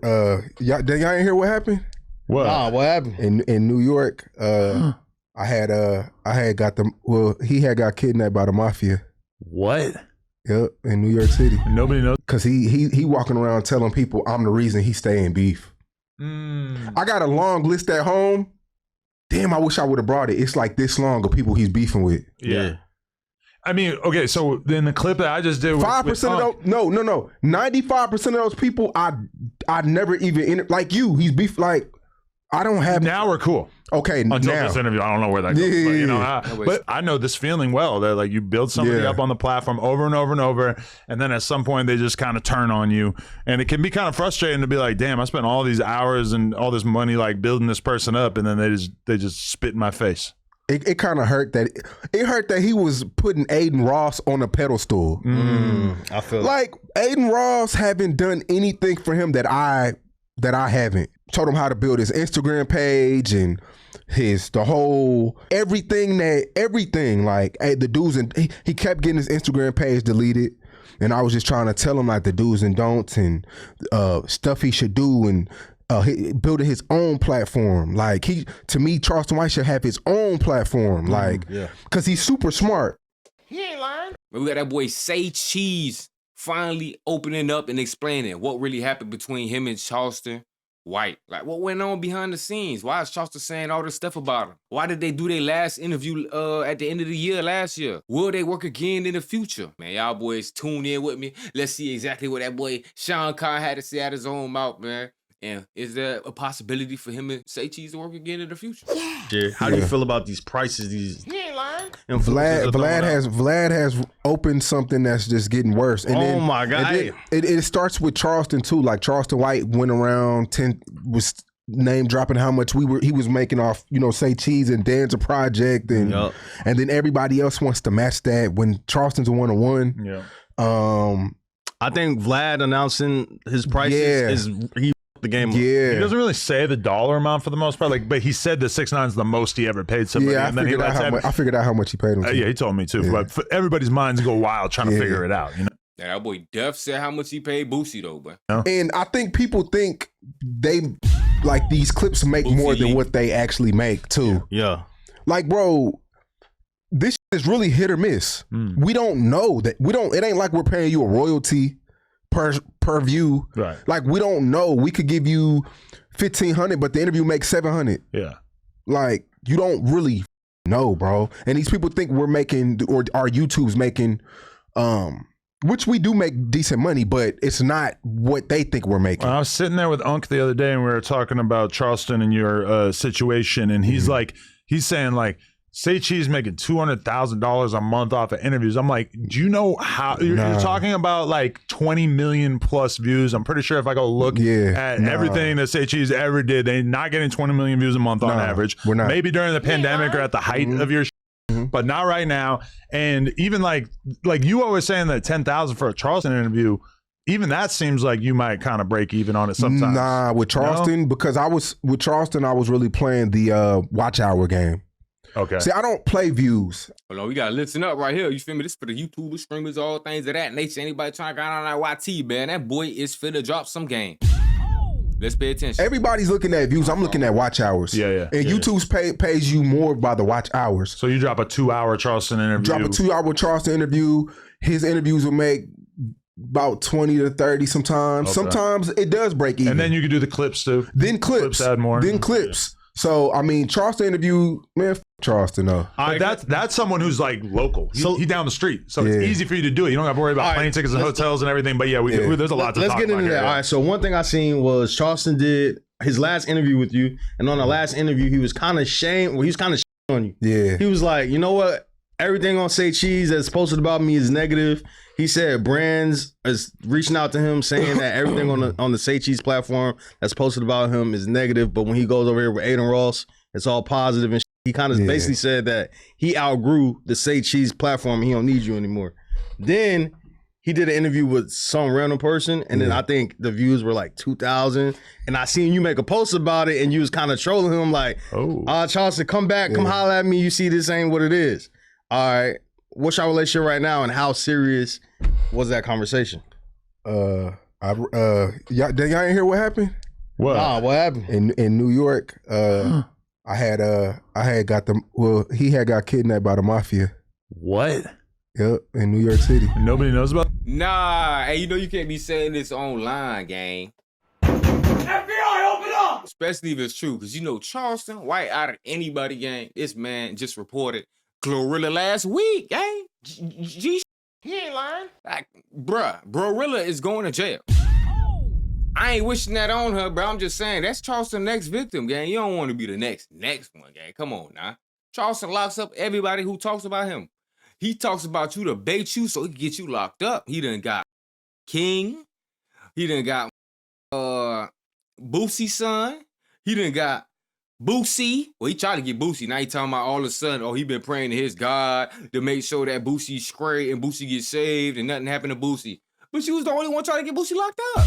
Y'all ain't hear what happened? What? Nah, what happened? In New York, I had got them. Well, he had got kidnapped by the mafia. What? Yep, in New York City. Nobody knows. Cause he walking around telling people I'm the reason he stay in beef. I got a long list at home. Damn, I wish I would have brought it. It's like this long of people he's beefing with. Yeah. I mean, okay, so in the clip that I just did, 5% of those, no, 95% of those people, I never even like you. He's beef like I don't have. Now we're cool. Okay, until now. this interview, I don't know where that goes. Yeah, but, you know, but I know this feeling well. That like you build somebody up on the platform over and over and over, and then at some point they just kind of turn on you, and it can be kind of frustrating to be like, damn, I spent all these hours and all this money like building this person up, and then they just spit in my face. It kind of hurt that he was putting Aiden Ross on a pedestal. I feel like Aiden Ross haven't done anything for him that I haven't. Told him how to build his Instagram page and the whole everything like the do's and he kept getting his Instagram page deleted, and I was just trying to tell him like the do's and don'ts and stuff he should do and building his own platform. Like to me, Charleston White should have his own platform, like because he's super smart. He ain't lying. We got that boy Say Cheese finally opening up and explaining what really happened between him and Charleston White. Like, what went on behind the scenes? Why is Charleston saying all this stuff about him? Why did they do their last interview at the end of the year last year? Will they work again in the future? Man, y'all boys tune in with me. Let's see exactly what that boy Sean Khan had to say out his own mouth, man. And is there a possibility for him and Say Cheese to work again in the future? Yeah. How do you feel about these prices? He ain't lying. Vlad has opened something that's just getting worse. And my God. It starts with Charleston too. Like Charleston White went around was name dropping how much he was making off, Say Cheese and Dan's a project and then everybody else wants to match that when Charleston's a 1-on-1. Yeah. I think Vlad announcing his prices is the game. Yeah, he doesn't really say the dollar amount for the most part. Like, but he said the 6ix9ine is the most he ever paid somebody. Yeah, I figured out how much he paid him. Yeah, he told me too. Yeah. But everybody's minds go wild trying to figure it out. Yeah, that boy Def said how much he paid Boosie though, but and I think people think they like these clips make more than what they actually make too. Yeah, like bro, this is really hit or miss. We don't know that. It ain't like we're paying you a royalty per view. Right. Like we don't know. We could give you $1,500, but the interview makes $700. Yeah. Like you don't really know, bro. And these people think we're making, or our YouTube's making, which we do make decent money, but it's not what they think we're making. I was sitting there with Unc the other day, and we were talking about Charleston and your situation, and he's saying like, Say Cheese making $200,000 a month off of interviews. I'm like, do you know how you're talking about like 20 million plus views? I'm pretty sure if I go look at everything that Say Cheese ever did, they're not getting 20 million views a month on average. We're not. Maybe during the pandemic or at the height of your but not right now. And even like you always saying that 10,000 for a Charleston interview, even that seems like you might kind of break even on it sometimes. Nah, with Charleston, because I was really playing the watch hour game. Okay. See, I don't play views. Hold on, we gotta listen up right here. You feel me? This for the YouTubers, streamers, all things of that nature. Anybody trying to get on that YT, man, that boy is finna drop some game. Let's pay attention. Everybody's looking at views. I'm looking at watch hours. Yeah. And YouTube's pays you more by the watch hours. So you drop a 2-hour Charleston interview. Drop a 2-hour Charleston interview. His interviews will make about 20 to 30 sometimes. Okay. Sometimes it does break even. And then you can do the clips too. Then clips add more. Then clips. So, I mean, Charleston interview, man, Charleston, though. But that's someone who's like local. He's down the street. So it's easy for you to do it. You don't have to worry about plane tickets and hotels and everything. But there's a lot to talk about. Let's get into that. All right, so one thing I seen was Charleston did his last interview with you. And on the last interview, he was kind of on you. Yeah. He was like, you know what? Everything on Say Cheese that's posted about me is negative. He said brands is reaching out to him saying that everything on the Say Cheese platform that's posted about him is negative. But when he goes over here with Aiden Ross, it's all positive and he kind of basically said that he outgrew the Say Cheese platform and he don't need you anymore. Then he did an interview with some random person and then I think the views were like 2,000. And I seen you make a post about it and you was kind of trolling him like, Charleston, come back, come holler at me. You see this ain't what it is. All right, what's your relationship right now and how serious was that conversation? Y'all ain't hear what happened? What? Nah, what happened? In New York, he had got kidnapped by the mafia. What? Yep, in New York City. Nobody knows about. Nah, hey, you know you can't be saying this online, gang. FBI, open up! Especially if it's true, because you know Charleston, White, out of anybody, gang, this man just reported Glorilla last week, gang. He ain't lying. Like, Glorilla is going to jail. I ain't wishing that on her, bro. I'm just saying, that's Charleston's next victim, gang. You don't want to be the next one, gang. Come on, now. Charleston locks up everybody who talks about him. He talks about you to bait you so he can get you locked up. He done got King. He done got Boosie's son. He done got Boosie. Well, he tried to get Boosie. Now he talking about all of a sudden, he been praying to his God to make sure that Boosie's straight and Boosie gets saved and nothing happened to Boosie. But she was the only one trying to get Boosie locked up.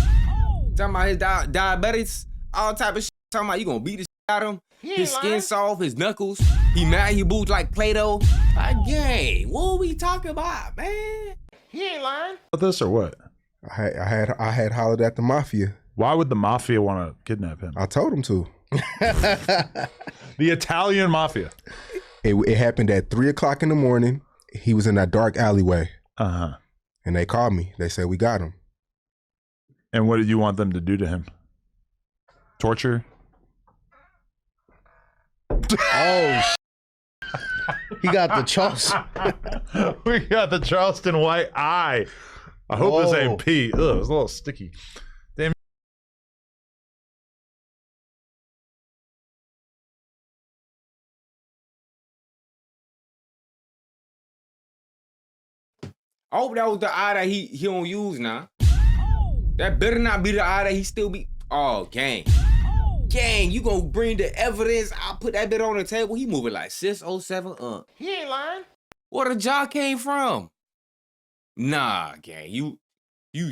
Talking about his diabetics, all type of shit. Talking about you gonna beat the shit out of him. His skin soft, his knuckles. He mad, he boots like Play-Doh. Like, gang, what are we talking about, man? He ain't lying. About this or what? I had hollered at the mafia. Why would the mafia want to kidnap him? I told him to. The Italian mafia. It happened at 3:00 in the morning. He was in that dark alleyway. Uh-huh. And they called me. They said, we got him. And what did you want them to do to him? Torture? Oh, he got the Charleston. We got the Charleston white eye. I hope this ain't pee. Ugh, it's a little sticky. Damn. I hope that was the eye that he don't use now. That better not be the eye that he still be. Oh, gang. Gang, you gonna bring the evidence. I'll put that bit on the table. He moving like 607. He ain't lying. Where the jaw came from? Nah, gang, you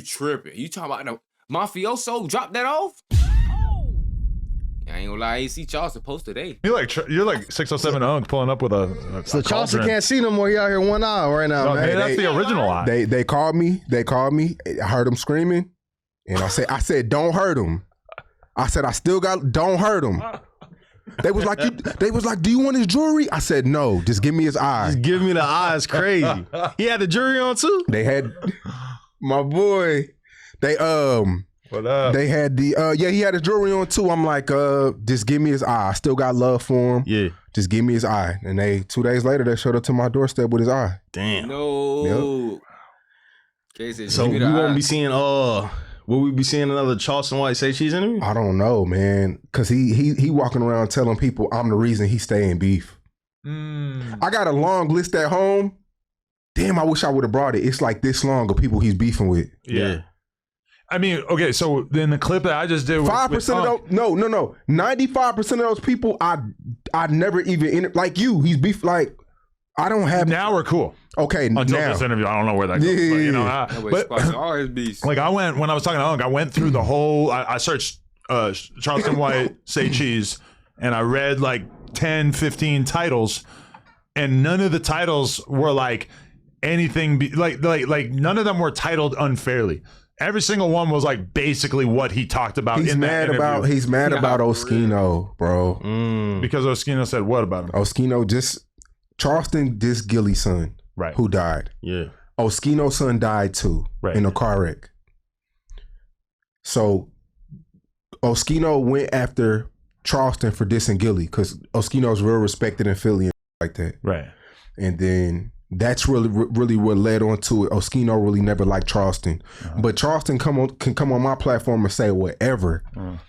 tripping. You talking about the mafioso? Drop that off? I ain't gonna lie, I ain't see Charleston post today. You're like 607 Unk pulling up with a So Charleston can't see no more. He out here one eye right now, no, man. That's the original eye. They called me. I heard him screaming. And I said, don't hurt him. I said, don't hurt him. They was like, do you want his jewelry? I said, no, just give me his eye. Just give me the eye. It's crazy. He had the jewelry on too? They had my boy. They What up? They had the he had his jewelry on too. I'm like, just give me his eye. I still got love for him. Yeah. Just give me his eye. And 2 days later, they showed up to my doorstep with his eye. Damn. No. Yep. So we won't be seeing will we be seeing another Charleston White Say Cheese interview? I don't know, man. Cause he walking around telling people I'm the reason he stay in beef. I got a long list at home. Damn, I wish I would have brought it. It's like this long of people he's beefing with. Yeah. I mean, okay, so in the clip that I just did, 5% of those, no, 95% of those people, I never even like you. He's beef like I don't have. Now we're cool. Okay, until now. this interview, I don't know where that goes. Yeah. But, you know, but all his beefs. Like when I was talking to Unk, I went through the whole. I searched Charleston White Say Cheese, and I read like 10, 15 titles, and none of the titles were like anything. Like none of them were titled unfairly. Every single one was like basically what he talked about. He's mad about Oskino, bro. Because Oskino said what about him? Oskino Charleston dissed Gilly's son, right? Who died? Yeah. Oskino's son died too, right? In a car wreck. So Oskino went after Charleston for dissing Gilly because Oskino's real respected in Philly and like that, right? And then that's really what led on to it. Oskino really never liked Charleston, but Charleston can come on my platform and say whatever.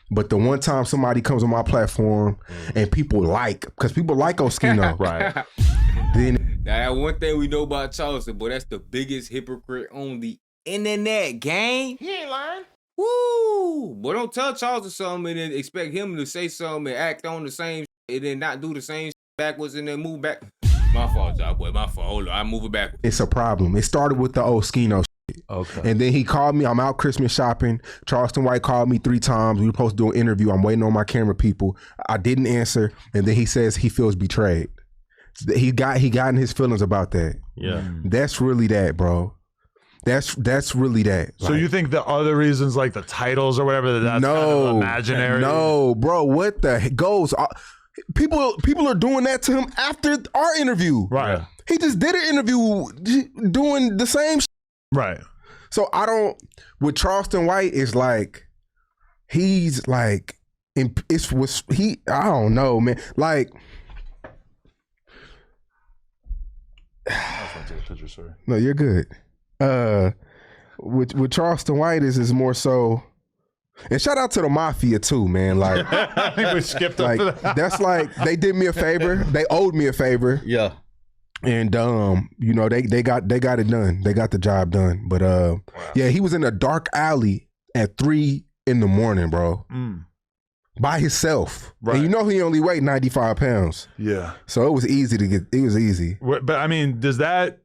But the one time somebody comes on my platform and people because people like Oskino, right? Then now that one thing we know about Charleston, boy, that's the biggest hypocrite on the internet, gang. He ain't lying. Woo! Boy, don't tell Charleston something and then expect him to say something and act on the same and then not do the same backwards and then move back. My fault, y'all, boy. My fault. Hold on, I'm moving back. It's a problem. It started with the Oskino shit. Okay. And then he called me. I'm out Christmas shopping. Charleston White called me 3 times. We were supposed to do an interview. I'm waiting on my camera people. I didn't answer. And then he says he feels betrayed. He got in his feelings about that. Yeah. That's really that, bro. That's really that. So you think the other reasons, like the titles or whatever, that's kind of imaginary? No, bro. What the heck goes? People are doing that to him after our interview. Right. He just did an interview doing the same shit. Right. So I don't. With Charleston White, it's like he's like I don't know, man. Like. I was going to take a picture, sorry. No, you're good. With Charleston White is more so, and shout out to the Mafia too, man. Like I think we skipped like over that. that's like they did me a favor. They owed me a favor. Yeah. And you know, they got it done. They got the job done. But yeah, he was in a dark alley at 3 a.m, bro. By himself. Right. And you know he only weighed 95 pounds. Yeah. So it was easy to get. It was easy. But I mean, does that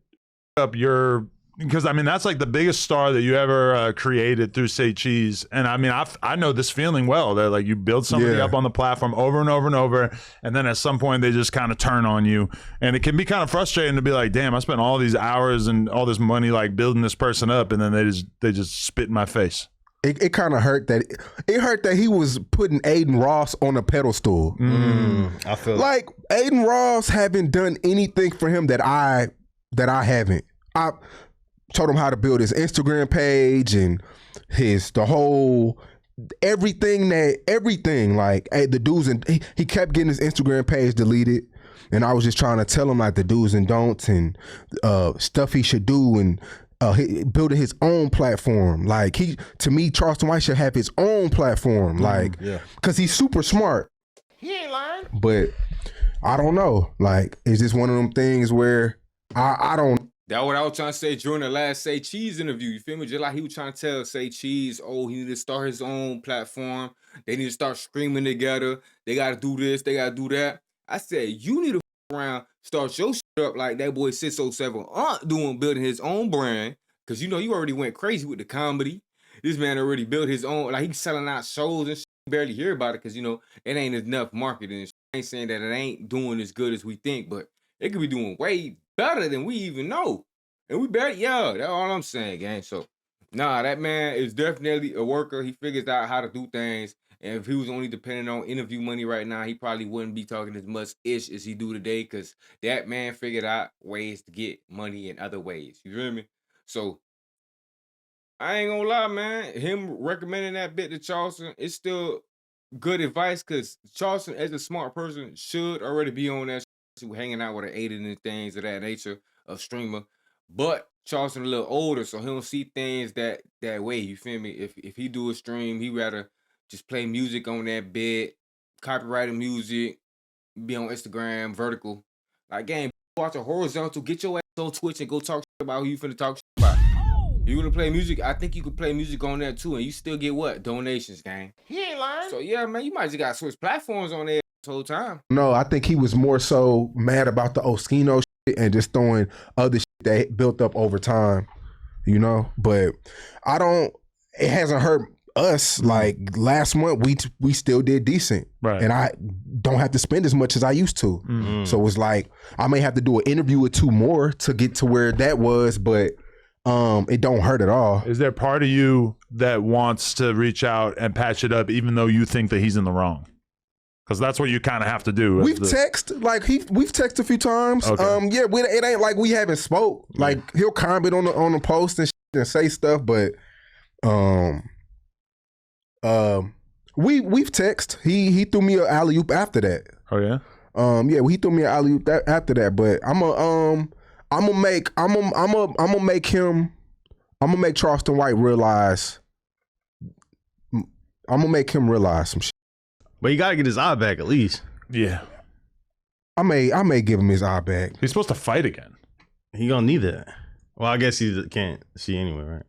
up your? Because I mean, that's like the biggest star that you ever created through Say Cheese, and I mean, I know this feeling well. That like you build somebody up on the platform over and over and over, and then at some point they just kind of turn on you, and it can be kind of frustrating to be like, damn, I spent all these hours and all this money like building this person up, and then they just spit in my face. It kind of hurt that he was putting Aiden Ross on a pedestal. I feel like Aiden Ross haven't done anything for him that I haven't. I told him how to build his Instagram page and the whole everything. Like the do's and he kept getting his Instagram page deleted, and I was just trying to tell him like the do's and don'ts and stuff he should do and. Building his own platform. Like to me, Charleston White should have his own platform. Like, cause he's super smart. He ain't lying. But I don't know. Like, it's just one of them things where I don't. That's what I was trying to say during the last Say Cheese interview. You feel me? Just like he was trying to tell Say Cheese, he need to start his own platform. They need to start screaming together. They got to do this. They got to do that. I said, you need to around, start your shit up like that boy 607 doing, building his own brand. Cause you know you already went crazy with the comedy. This man already built his own, like he's selling out shows and shit. You barely hear about it because you know it ain't enough marketing. And shit. I ain't saying that it ain't doing as good as we think, but it could be doing way better than we even know. And we barely, that's all I'm saying, gang. So nah, that man is definitely a worker. He figures out how to do things. And if he was only depending on interview money right now, he probably wouldn't be talking as much ish as he do today because that man figured out ways to get money in other ways. You feel me? So I ain't gonna lie, man. Him recommending that bit to Charleston, it's still good advice because Charleston, as a smart person, should already be on that shit, hanging out with an Aiden and things of that nature of streamer. But Charleston a little older, so he don't see things that way. You feel me? If he do a stream, he rather just play music on that bed, copyrighted music, be on Instagram, vertical. Like, gang, watch a horizontal, get your ass on Twitch and go talk shit about who you finna talk shit about. You wanna play music? I think you could play music on there too, and you still get what? Donations, gang. He ain't lying. So yeah, man, you might just gotta switch platforms on there this whole time. No, I think he was more so mad about the Oskino shit and just throwing other shit that built up over time, you know? But it hasn't hurt us. Like last month we still did decent, right? And I don't have to spend as much as I used to. So it's like I may have to do an interview or two more to get to where that was, but it don't hurt at all. Is there part of you that wants to reach out and patch it up even though you think that he's in the wrong? Because that's what you kind of have to do. We've texted a few times. Okay. It ain't like we haven't spoke. Like he'll comment on the post and shit and say stuff, but we've texted. He threw me an alley oop after that. Oh yeah. He threw me an alley oop after that. But I'm gonna make Charleston White realize. I'm gonna make him realize some shit. But you gotta get his eye back at least. Yeah. I may give him his eye back. He's supposed to fight again. He gonna need that. Well, I guess he can't see anyway, right?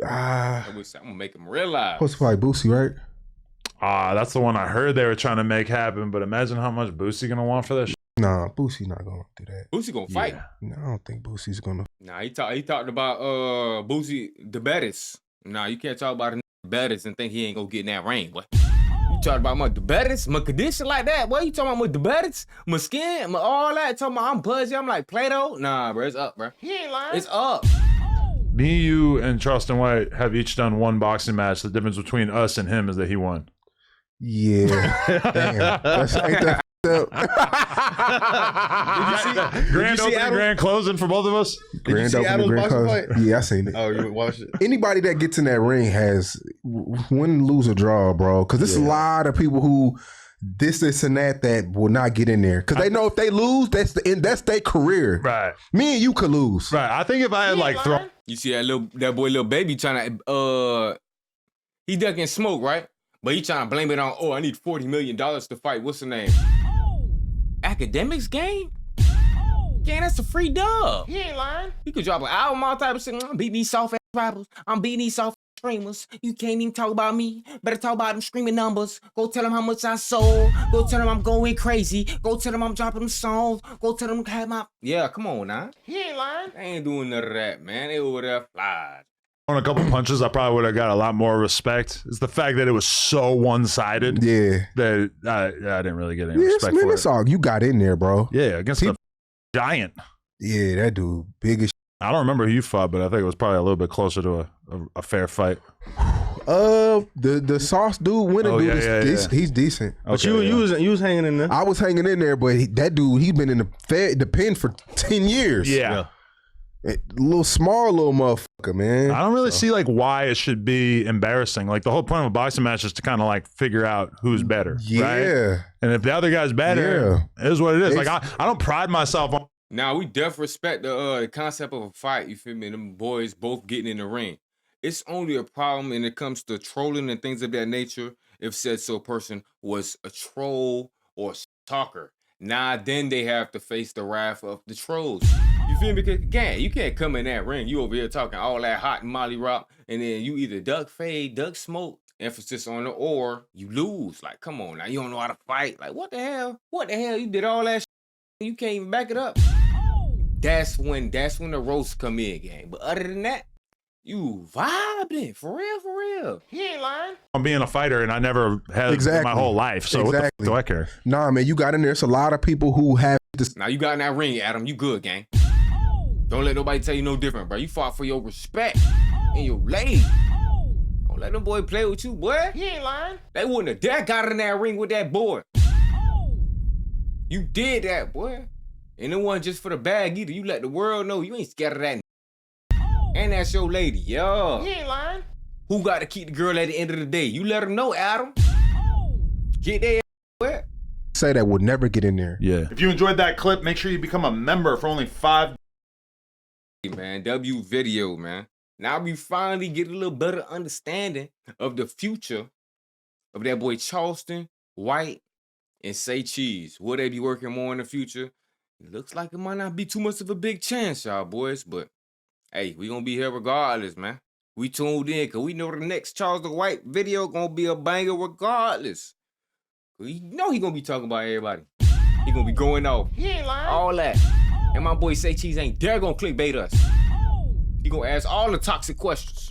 I'm gonna make him realize. Supposed to fight Boosie, right? That's the one I heard they were trying to make happen. But imagine how much Boosie gonna want for that shit. Nah, Boosie not gonna do that. Boosie gonna fight. No, I don't think Boosie's gonna. Nah, he talked about Boosie the baddest. Nah, you can't talk about the baddest and think he ain't gonna get in that ring, boy. You talking about the baddest, my condition like that? What you talking about the baddest, my skin, all that? Talking about I'm pudgy, I'm like Play-Doh? Nah, bro, it's up, bro. He ain't lying. It's up. Me, you, and Charleston White have each done one boxing match. The difference between us and him is that he won. Yeah. Damn. Ain't that Grand opening, grand closing for both of us. Grand opening, grand closing. Yeah, I seen it. Oh, you watched it? Anybody that gets in that ring has win, lose, or draw, bro. Because there's a lot of people who this and that will not get in there because they know if they lose, that's the end. That's their career. Right. Me and you could lose. Right. I think if I had like thrown. You see that boy, little baby trying to he ducking smoke, right? But he trying to blame it on, I need $40 million to fight. What's the name? Academics game? Gang, that's a free dub. He ain't lying. He could drop an album, all type of shit. I'm beating these soft ass rappers. I'm beating these soft ass streamers. You can't even talk about me. Better talk about them streaming numbers. Go tell them how much I sold. Go tell them I'm going crazy. Go tell them I'm dropping them songs. Go tell them have my... Yeah, come on now. He ain't lying. They ain't doing none of that, man. They over there flies. On a couple punches, I probably would have got a lot more respect. It's the fact that it was so one-sided. Yeah. That I didn't really get any respect for it. All, you got in there, bro. Yeah, against the giant. Yeah, that dude, big as I don't remember who you fought, but I think it was probably a little bit closer to a fair fight. The sauce dude, winning dude, he's decent. But you was hanging in there. I was hanging in there, but that dude, he's been in the pen for 10 years. Yeah. Little motherfucker, man. I don't really see like why it should be embarrassing. Like the whole point of a boxing match is to kind of like figure out who's better. Yeah. Right? And if the other guy's better, it is what it is. Like I don't pride myself on. Now we definitely respect the concept of a fight. You feel me? Them boys both getting in the ring. It's only a problem when it comes to trolling and things of that nature. If said so person was a troll or a stalker. Nah, then they have to face the wrath of the trolls. You feel me? Because, again, you can't come in that ring. You over here talking all that hot and molly rock, and then you either duck fade, duck smoke, emphasis on the or you lose. Like, come on now, you don't know how to fight. Like, what the hell? What the hell? You did all that shit. You can't even back it up. That's when the roasts come in, gang. But other than that, you vibing. For real. He ain't lying. I'm being a fighter, and I never had my whole life. So what the fuck do I care? Nah, man, you got in there. It's a lot of people who have this. Now you got in that ring, Adam. You good, gang. Don't let nobody tell you no different, bro. You fought for your respect and your lady. Don't let them boy play with you, boy. He ain't lying. They wouldn't have dare got in that ring with that boy. You did that, boy. And it wasn't just for the bag either. You let the world know you ain't scared of that. And that's your lady, yo. He ain't lying. Who got to keep the girl at the end of the day? You let her know, Adam. Get their wet. Say that would never get in there. Yeah. If you enjoyed that clip, make sure you become a member for only $5. Man, W video, man. Now we finally get a little better understanding of the future of that boy Charleston, White, and Say Cheese. Will they be working more in the future? It looks like it might not be too much of a big chance, y'all boys, but hey, we gonna be here regardless, man. We tuned in because we know the next Charleston White video gonna be a banger regardless. We know he gonna be talking about everybody. He gonna be going off. He ain't lying. All that. And my boy Say Cheese ain't dare gonna clickbait us. He gonna ask all the toxic questions.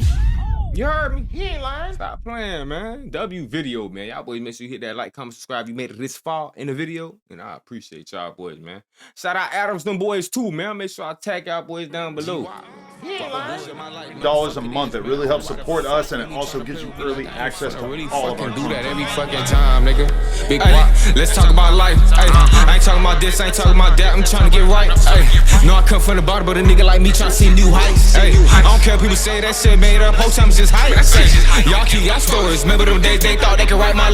You heard me? He ain't lying. Stop playing, man. W video, man. Y'all boys make sure you hit that like, comment, subscribe. You made it this far in the video. And I appreciate y'all boys, man. Shout out Adam22 too, man. Make sure I tag y'all boys down below. He ain't lying. $8 a month. It really helps support us, and it also gives you early access to really all of our fucking do that every fucking time, nigga. Big Guappo. Let's talk about life. Ay, I ain't talking about this, I ain't talking about that. I'm trying to get right. Ay, no, I come from the bottom, but a nigga like me trying to see new heights. Ay, I don't care if people say that shit made up. Whole time it's just hype. Y'all keep y'all stories. Remember them days they thought they could write my